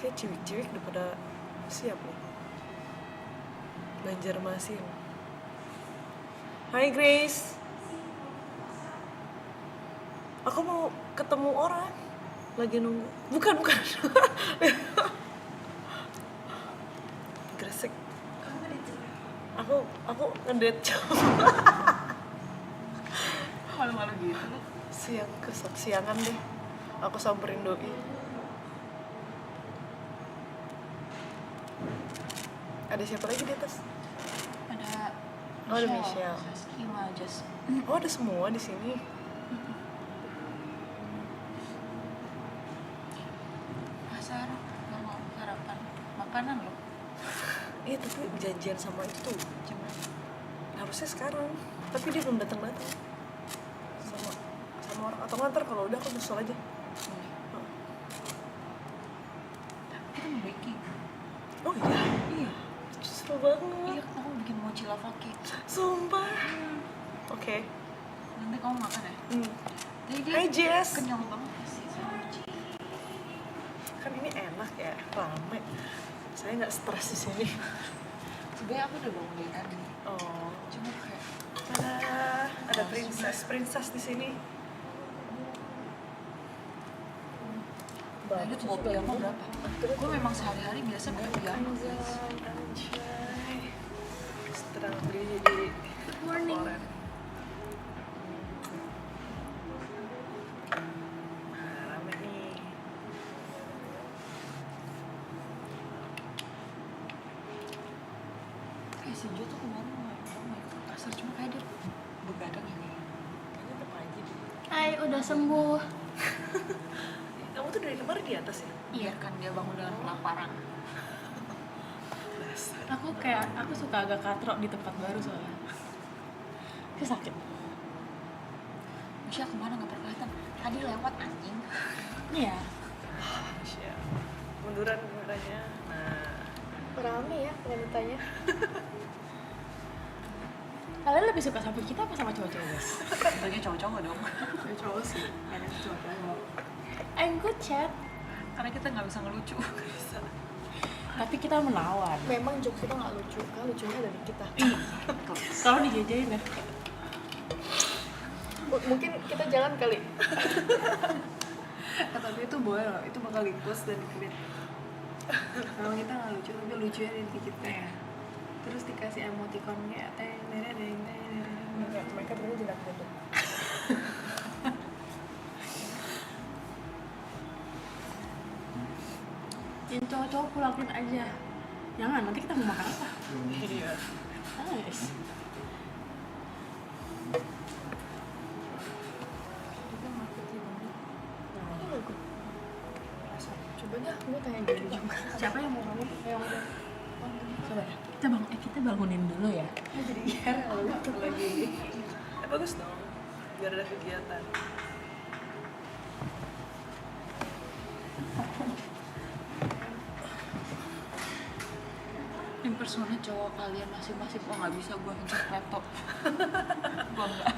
Kayak ciwik-ciwik udah pada siap nih. Banjarmasin. Hai Grace. Aku mau ketemu orang. Lagi nunggu. Bukan. Gresik. Aku ngedate cowok. Malu-malu gitu. Siangan deh. Aku samperin doi. Ada siapa lagi di atas? Ada Oh, ada Michelle. Saskima, Just. Oh, ada semua di sini. Pasar, nggak mau sarapan makanan loh. Iya, tapi janjian sama itu tuh Jam berapa? harusnya sekarang. Tapi dia belum datang sama orang. Atau ngantar kalau udah aku nyusul aja. Boleh. Kita mau baking. Oh iya, Iya. seru banget. Iya, aku bikin mochi lava cake. Sumpah. Oke. Nanti kamu makan ya? Jadi dia Hai Jess. kenyang banget sih sama mochi. Kan ini enak ya, rame. Saya nggak stres di sini. Sebenarnya aku udah bangun dari tadi. Oh. Cuma kayak Ada princess di sini. itu tuh kopi apa berapa? Gue memang sehari-hari biasa kopi apa guys. Anjay. Setelah beli di Morning. Foreign. Rame nih. Kayak si Jo tuh kemarin mau ikut pasar, cuma kayak dia begadang ini. Kayaknya tetap aja deh. Hai, udah sembuh. Kamu tuh dari kemarin di atas ya? Biarkan dia bangun dengan kelaparan. Dasar. Aku suka agak katrok di tempat baru soalnya. Aku sakit. Michelle kemana nggak kelihatan? Tadi lewat anjing. Iya. Siap. Mundurannya. Nah. Rame ya wanitanya. Kalian lebih suka sama kita apa sama cowok-cowok, guys? Tentunya cowok-cowok dong. Ini cowok sih. Ada cowok-cowok. I'm good chat. Karena kita nggak bisa ngelucu. Bisa. Tapi kita menawan. Memang jokes kita nggak lucu, kan lucunya dari kita. Kalau dijajain ya. Mungkin kita jalan kali. Tapi itu boleh loh, itu bakal di-post dan di-create. Memang kita nggak lucu, tapi lucunya dari kita ya. Terus dikasih emoticon kayak Mereka berdua jinak gitu. Yang cowok-cowok pulangin aja. Jangan, nanti kita mau makan apa? Iya. Nice. Coba dah, gue tanya dulu juga. Siapa yang mau kamu? Yang udah. Coba ya. Kita bangunin dulu ya. Jadi iya, lagi. Bagus dong. Biar ada kegiatan. impersonate cowok kalian masing-masing. Oh nggak bisa, gue pencet laptop. Gue enggak.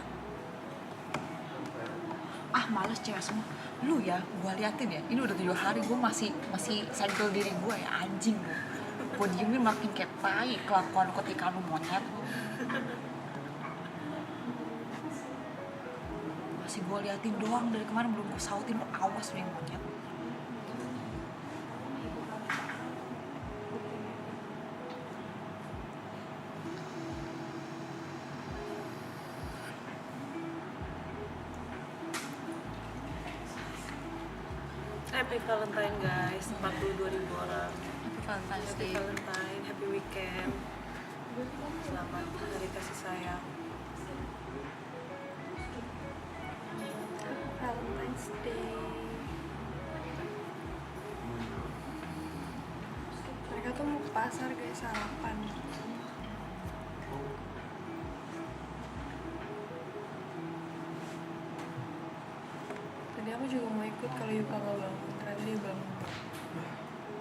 Males cewek semua. Lu ya, gue liatin ya. Ini udah 7 hari gue masih segel diri gue ya, anjing lu. Gue diemin makin kayak tai kelakuan ketika lu monyet. Masih gue liatin doang dari kemarin, belum gue sautin. Lu awas lu yang monyet. Happy Valentine guys, 42.000 orang. Happy Valentine's Happy Day. Valentine, happy weekend. Selamat hari kasih sayang. Valentine's Day. Mereka tuh mau ke pasar guys, sarapan. Tadi aku juga mau ikut kalau Yuka nggak bangun, ternyata dia bangun.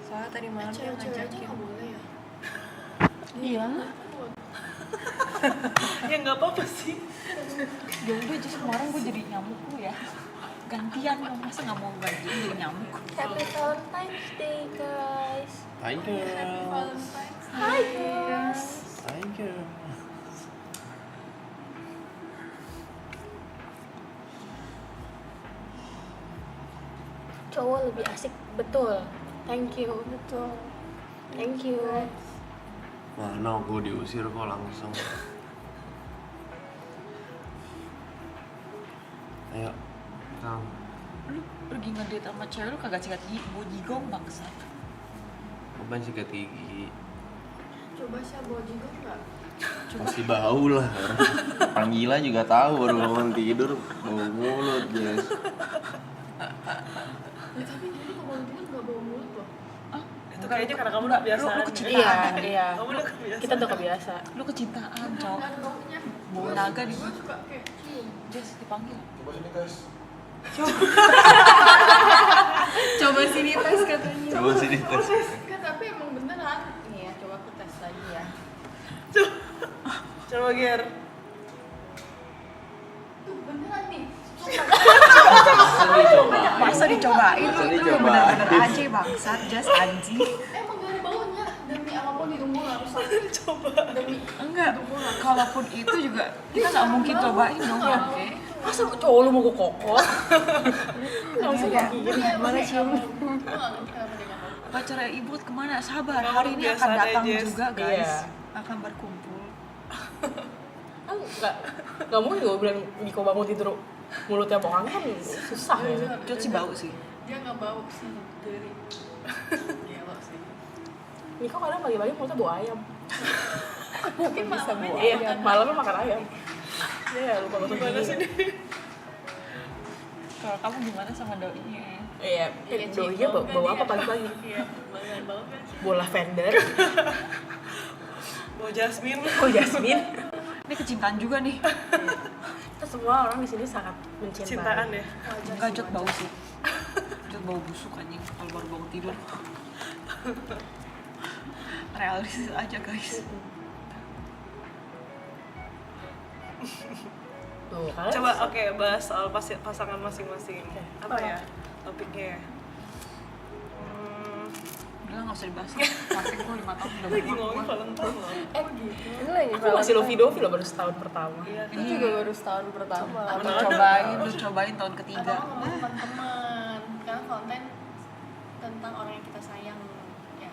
Soalnya tadi malam dia ngajakin. boleh ya? Iya. Ya nggak apa-apa sih. Ya udah, just kemarin gue jadi nyamuk lu ya. gantian dong, masa nggak mau gantian jadi nyamuk. Happy Valentine's Day, guys. Hi girls. Hi, guys. Hi girls. Cowok lebih asik, betul. Thank you, betul. Thank you. Mana gue diusir kok langsung. Ayo, Kang. Lu pergi ngedate sama cewek lu kagak sikat gigi, mau jigong bangsat. Apaan sikat gigi? Coba sih bawa juga nggak? Masih bau lah. Panggilan juga tahu baru bangun tidur bau mulut guys. Ya tapi jadi kalau tidur nggak bawa mulut loh. Itu kayaknya karena kamu udah kebiasaan. Lu kecintaan. Iya. Kamu udah kebiasaan. Kita udah kebiasa. Lu kecintaan, cowok. Nggak ada baunya. Bau naga di Gue suka kayak cium. Jess dipanggil. Coba sini tes katanya. Coba sini tes. Kan tapi emang beneran. Nih ya, coba aku tes lagi ya. Coba Ger. Tuh beneran nih. Masa dicobain Masa lu dicobain. bener-bener aja bangsat, Jess anjing. Emang gak ada baunya. Demi apapun hidung gue nggak rusak. Coba. Demi Enggak, kalaupun itu juga kita nggak mungkin cobain dong ya. Oke. Masa cowok lu mau gue kokot? Langsung ya. mana cium? Gue nggak ngerti kenapa dia nggak mau. Pacarnya ibu kemana? Sabar, Kamu hari ini biasa akan deh, datang Jess. juga guys. Iya. Akan berkumpul. Nggak mungkin gue bilang Niko bangun tidur mulutnya bau kan susah ya. Jod sih bau sih. Dia nggak bau sih dari. Gila sih. Niko kadang pagi-pagi mulutnya bau ayam. Mungkin malamnya dia Iya, malamnya makan ayam. Iya, lupa gue Gimana sih ini? Kalau kamu gimana sama doinya? Iya, doinya bau apa pagi-pagi? Iya, bau kan sih. Bau lavender, Bau jasmine. bau jasmine. Ini kecintaan juga nih. Kita semua orang di sini sangat mencintai. Cintaan ya. Enggak, Jod bau sih. Jod bau busuk anjing kalau baru bangun tidur. Realistis aja guys. Tuh, kalian Coba oke, bahas soal pasangan masing-masing. Apa ya topiknya ya? Udah nggak usah dibahas. Sampai gue 5 tahun udah Lagi berumah ngomongin gue. Valentine loh. Ini lagi aku masih lovey-dovey loh baru setahun pertama. Iya, Itu juga baru setahun pertama. Lu cobain tahun ketiga. Atau ngomong teman-teman. Karena Valentine tentang orang yang kita sayang. Ya.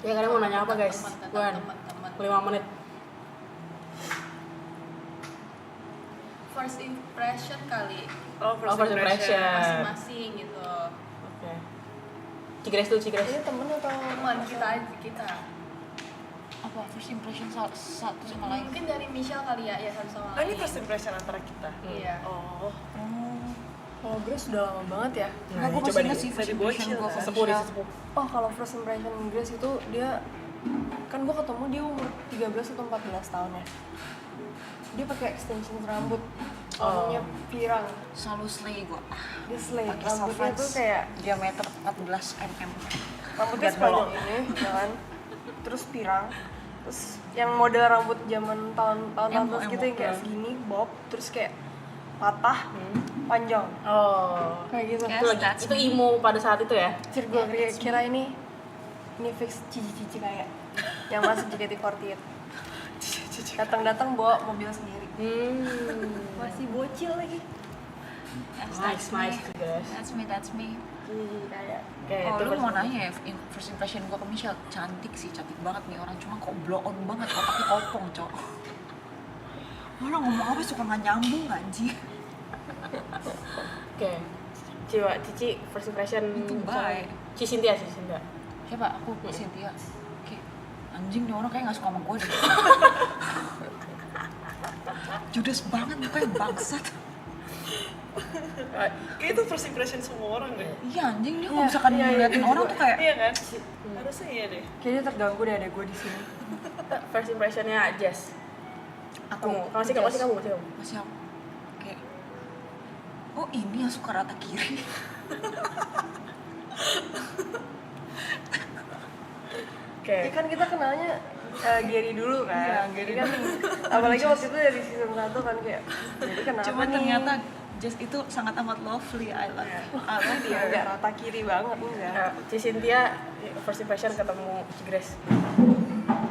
Ya kalian mau nanya apa guys? Tentang Wan, teman-teman. 5 menit. First impression kali. Oh, Oh, first impression. Masing-masing gitu. Oke. Cigres dulu, Cigres. Ini temen atau Teman kita aja kita. Apa first impression satu sama lain? Mungkin dari Michelle kali ya, ya satu sama Oh, ini lain. first impression antara kita. Iya. Oh, Kalau Grace udah lama banget ya. Nah, gue coba masih nih, ingat sih first dari impression bocil gue kan? ke Sepuh nih, Michelle. sepuh. Oh kalau first impression Grace itu dia kan gue ketemu dia umur 13 atau 14 tahun ya. Dia pakai extension rambut, rambutnya pirang, Selalu slay gue. dia slay. Pakai Rambutnya Savage tuh kayak diameter 14 mm. rambutnya Lihat sepanjang bolong. ini, kan? Terus pirang, terus yang model rambut zaman tahun-tahun Emo, atas gitu emo, yang kayak ya. segini, bob, terus kayak patah, panjang, Oh. kayak gitu. Yes. Itu lagi that's itu me. emo pada saat itu ya. Terus gue kira ini fix cici-cici kayak yang masuk JKT48. Datang-datang bawa mobil sendiri. Masih bocil lagi. Yes, Nice, nice, Cigres. That's me. Kayak Oke, Oh, itu lu first mau nanya ya, first impression gue ke Michelle, cantik sih, cantik banget nih orang, cuma kok blow on banget, otaknya kopong, cok. Orang ngomong apa suka nggak nyambung anjing. Oke. Coba Cici first impression Itu baik. Cici Cynthia, Cici Cynthia. Siapa? Aku Cynthia. Oke, anjing nih orang kayak nggak suka sama gue deh. Judes banget mukanya bangsat. kayak itu first impression semua orang deh. Iya anjing dia kalau misalkan ngeliatin orang tuh kayak Iya kan? Harusnya iya deh. kayaknya terganggu deh ada gue di sini. First impressionnya Jess. aku Masih kamu, masih kamu, masih kamu. masih aku kayak oh ini yang suka rata kiri. Oke. Ya kan kita kenalnya Gary dulu kan. Iya, Gary kan apalagi waktu itu dari season 1 kan kayak jadi kenapa Cuma nih? ternyata Just itu sangat amat lovely, I love Dia her. nggak rata kiri banget enggak. Ci Cynthia first impression ketemu Ci Grace.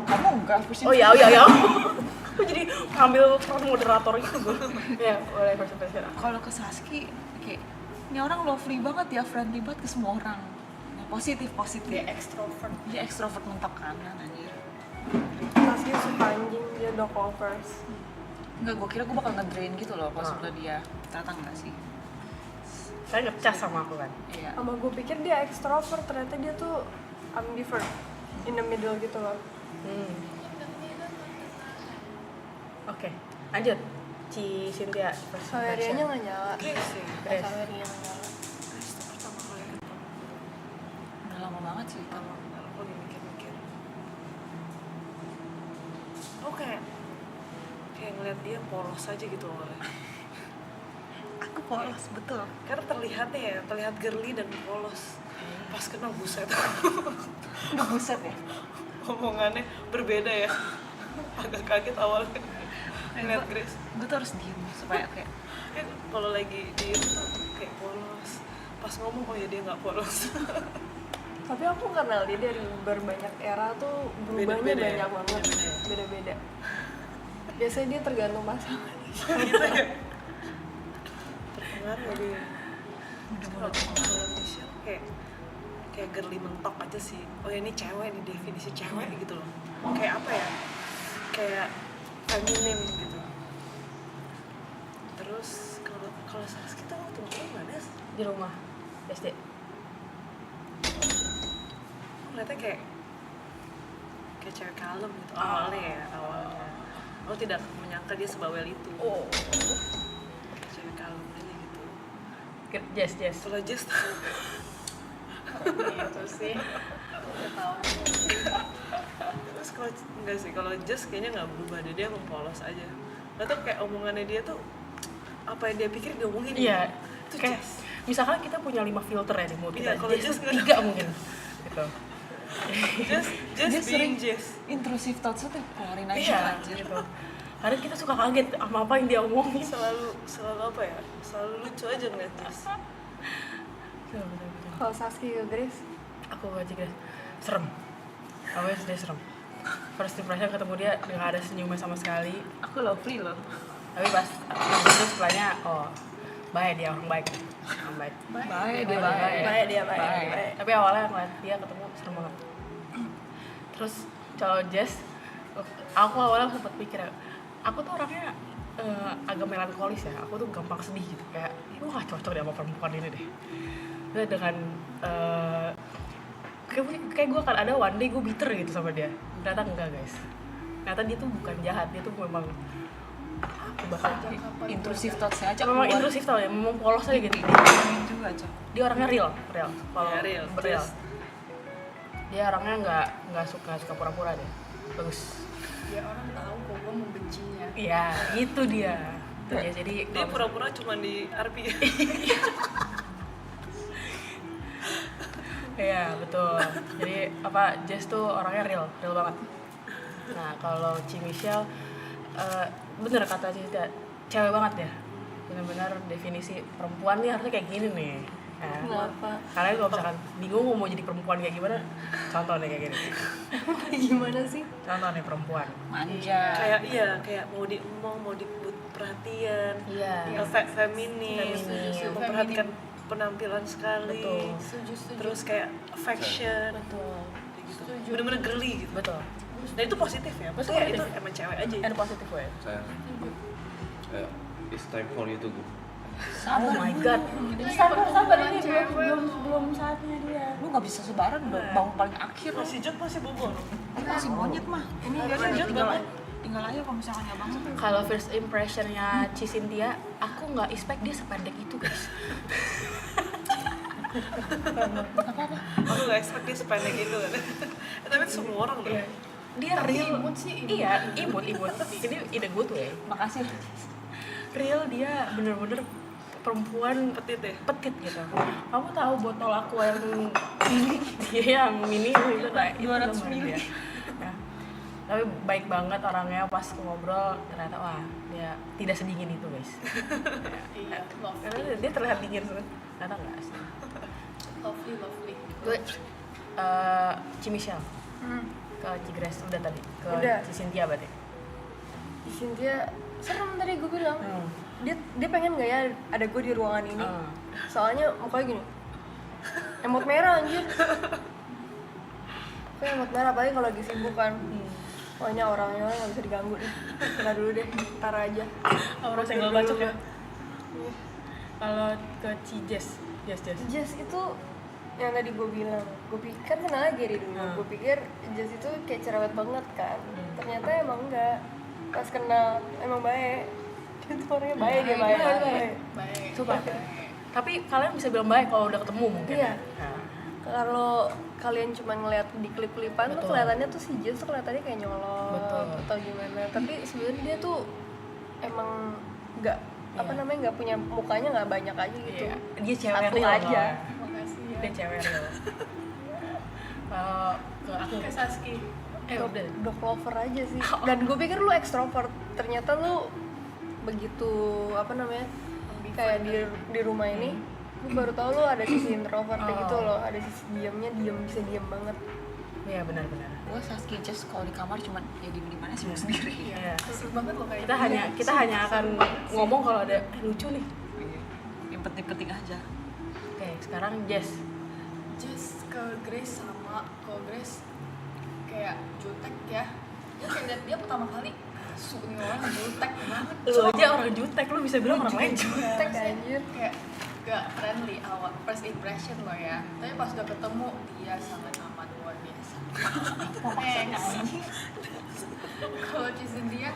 Kamu enggak first Oh ya. Aku jadi ambil peran moderator gitu gue. Ya, boleh first impression. Kalau ke Saski kayak ini orang lovely banget ya, friendly banget ke semua orang. Nah, positif. Dia ekstrovert. Dia ekstrovert mentok kanan anjir. Saski suka anjing, dia dog lovers. Enggak, gue kira gue bakal nge-drain gitu loh pas udah dia. Ternyata enggak sih. Saya ngecas sama aku kan. Iya. Sama gue pikir dia ekstrovert, ternyata dia tuh ambivert, in the middle gitu loh. Oke, lanjut. Ci Cynthia first Salerianya nggak nyala. Grace sih. Grace. Salerianya nggak nyala. Grace itu pertama kali ketemu. Udah lama banget sih itu. Kalau aku lagi mikir-mikir. Aku kayak ngeliat dia polos aja gitu awalnya. Aku polos, betul. Karena terlihat girly dan polos. Pas kenal buset. Udah buset ya? Omongannya berbeda ya. Agak kaget awalnya. Ngeliat Grace. Gue tuh harus diem supaya kayak Kalau lagi diem tuh kayak polos. Pas ngomong oh ya dia nggak polos. Tapi aku kenal dia dari berbanyak era tuh berubahnya Beda-beda ya? banyak banget, beda-beda. Biasanya dia tergantung pasangan. Gitu ya. Terpengaruh ya dia. Kalau Michelle kayak girly mentok aja sih. Oh ya ini cewek, ini definisi cewek gitu loh. Kayak apa ya? Kayak feminim gitu. Terus kalau Saski tuh waktu itu mana sih? Di rumah SD. Ternyata kayak cewek kalem gitu awalnya. Aku tidak menyangka dia sebawel itu. Oh. Kayak cewek kalem aja gitu. Jess. Kalau Jess Gitu sih. Udah tahu. terus kalau Jess kayaknya nggak berubah dia emang polos aja. Nggak tuh kayak omongannya dia tuh apa yang dia pikir dia omongin. Iya. Itu Kayak Jess. misalkan kita punya 5 filter ya di mulut kita. Iya, kalau Jess nggak- 3 mungkin. Gitu. Jess dia sering being Jess. intrusive thoughts tuh keluarin aja Iya, anjir. gitu. Kadang kita suka kaget sama apa yang dia omongin. Selalu apa ya? Selalu lucu aja ngeliat Jess. Kalau Saski ke Grace, Aku aja guys, serem. Awalnya dia serem. First impression ketemu dia nggak ada senyumnya sama sekali. Aku lovely loh. Tapi pas itu setelahnya, oh baik dia orang baik. Orang baik. Baik, dia baik dia baik. Baik. baik. Tapi awalnya ngeliat dia ketemu serem banget. Terus kalau Jess, aku awalnya sempat pikir, aku tuh orangnya agak melankolis ya. Aku tuh gampang sedih gitu. Kayak, gue gak cocok deh sama perempuan ini deh. Nah, dengan kayak gue akan ada one day gue bitter gitu sama dia. Ternyata enggak guys. Ternyata dia tuh bukan jahat, dia tuh memang apa bahasanya? Intrusive thoughts-nya aja Memang keluar. intrusif tau ya, memang polos aja gitu. Dia juga aja. Dia orangnya real. Kalau Ya, real. real. Dia orangnya nggak suka pura-pura deh. Bagus. Dia orang tahu kok gue membencinya. Iya, itu dia. Itu dia. Jadi Dia pura-pura cuma di RP. Iya, betul. Jadi apa Jess tuh orangnya real banget. Nah, kalau Ci Michelle bener kata Cita, cewek banget ya. Benar-benar definisi perempuan nih harusnya kayak gini nih. Nah, Kenapa? kalian kalau misalkan bingung mau jadi perempuan kayak gimana, contoh nih kayak gini. Gimana sih? Contoh nih perempuan. Manja. kayak mau dibut perhatian. Iya. Feminis, Feminim. memperhatikan penampilan sekali. Betul. Setuju. Terus kayak affection. Betul. Kayak gitu. Bener-bener girly gitu. Betul. Dan itu positif ya. Betul, Maksudnya positif. itu emang cewek aja. And positive way. Sayang. Ayo, it's time for you to go. Oh my god. Sabar ini belum saatnya dia. Lu nggak bisa sebaran bangun paling akhir loh. Masih Jod masih bobo. Masih monyet mah. Ini Lanjut, Bang. tinggal aja kalau misalkan ya bangun. Kalau first impressionnya Ci Cynthia, aku nggak expect dia sependek itu guys. Aku gak expect dia sependek itu kan. Tapi itu semua orang loh. Dia real. Imut sih. Iya, imut. Ini in a good way. Makasih. Real dia bener-bener perempuan Petit deh. petit gitu. Kamu tahu botol aku yang ini, dia yang mini itu lah, itu 200 namanya mili. dia. Nah, tapi baik banget orangnya. Pas ngobrol ternyata wah dia tidak sedingin itu guys. Iya, Karena lovely. dia terlihat dingin ternyata enggak sih. Lovely. Gue Cimichelle ke Cigres udah tadi, ke Udah. Cynthia berarti. Di Cynthia serem tadi gue bilang. Hmm. Dia pengen nggak ya ada gue di ruangan ini? Soalnya mukanya gini, emot merah anjir. Kayak emot merah apalagi kalau lagi sibuk kan. Oh ini orangnya nggak bisa diganggu nih. Ntar dulu deh, ntar aja. Orang senggol bacok ya. Kalau ke Cijes, Jazz itu yang tadi gue bilang, gue pikir kan kenal Gary dulu. Gue pikir Jazz itu kayak cerewet banget kan. Ternyata emang enggak. Pas kenal emang baik. Dia tuh orangnya baik, dia baik. Baik. Coba. Tapi kalian bisa bilang baik kalau udah ketemu mungkin. Iya. Nah, Kalau kalian cuma ngeliat di klip-klipan tuh Betul. kelihatannya tuh si Jazz tuh kelihatannya kayak nyolot Betul. atau gimana. Tapi sebenarnya dia tuh emang nggak apa Iya. namanya nggak punya mukanya nggak banyak aja gitu. iya. Dia cewek Satu real aja. loh. Makasih ya. Dia cewek real. Kalau ke aku Ke Saski. udah. Dog lover aja sih. Dan gue pikir lu ekstrovert, ternyata lu begitu apa namanya kayak di rumah ini, gue baru tahu lu ada sisi introvert gitu loh, ada sisi diamnya, bisa diam banget. Iya benar-benar. Gue Saski just kalau di kamar cuman ya di mana sibuk sendiri. Iya. Seru banget loh kayak Kita hanya akan ngomong kalau ada lucu nih. Yang penting-penting aja. Oke, sekarang Jess. Just ke Grace sama ke Grace kayak jutek ya. Gue kayak liat dia pertama kali asu nih orang jutek banget. Lu aja orang jutek, lu bisa bilang orang lain jutek. Jutek anjir. Kayak gak friendly awal first impression lo ya. Tapi pas udah ketemu dia sangat aman luar biasa. Thanks. Kalau Cynthia,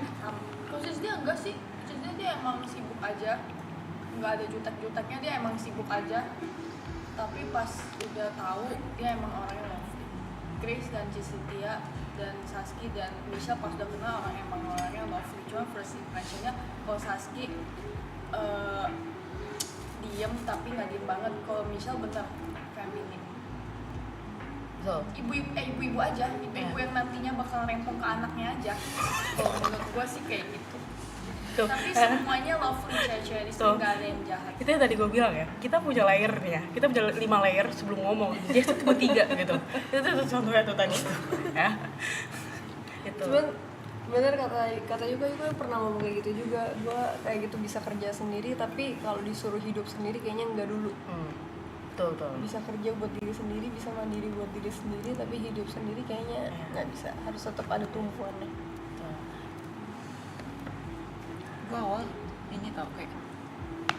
kalau Cynthia enggak sih. Cynthia dia emang sibuk aja. Nggak ada jutek-juteknya, dia emang sibuk aja. Tapi pas udah tahu dia emang orangnya lovely. Grace dan Cynthia dan Saski dan Michelle pas udah kenal emang orangnya lovely. Cuma first impressionnya kalau Saski diem tapi nggak diem banget. Kalau Michelle bener feminin. So, Ibu-ibu aja, ibu-ibu yang nantinya bakal rempong ke anaknya aja. Kalau menurut gua sih kayak gitu. tuh. Tapi semuanya lovely cewek-cewek di sini Tuh. nggak ada yang jahat. Itu yang tadi gue bilang ya, kita punya layer nih ya, kita punya 5 layer sebelum ngomong. Dia tuh cuma 3 gitu. Itu contohnya tuh tadi. Ya. Itu. Cuman bener kata juga gue pernah ngomong kayak gitu juga. Gue kayak gitu bisa kerja sendiri, tapi kalau disuruh hidup sendiri kayaknya enggak dulu. Betul. Bisa kerja buat diri sendiri, bisa mandiri buat diri sendiri, tapi hidup sendiri kayaknya nggak bisa, harus tetap ada tumpuannya. Gue awal ini tau kayak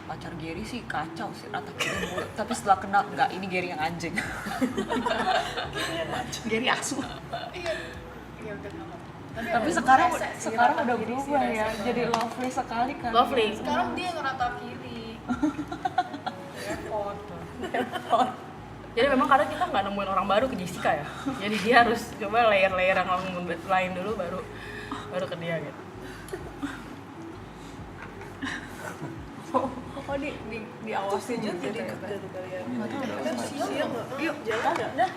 pacar Gary sih kacau sih rata kiri mulu, tapi setelah kenal enggak, ini Gary yang anjing. Gary asu. Iya. Iya udah nggak apa. Tapi sekarang udah berubah ya, jadi lovely sekali kan. Lovely. Sekarang dia ngerata kiri. Repot. Jadi memang kadang kita nggak nemuin orang baru ke Jessica ya. Jadi dia harus coba layer-layer yang lain dulu baru ke dia gitu. Oh diawasin Jadi gitu ya. ikut dari kalian. Nggak tahu, Siang nggak? Yuk, jalan nggak?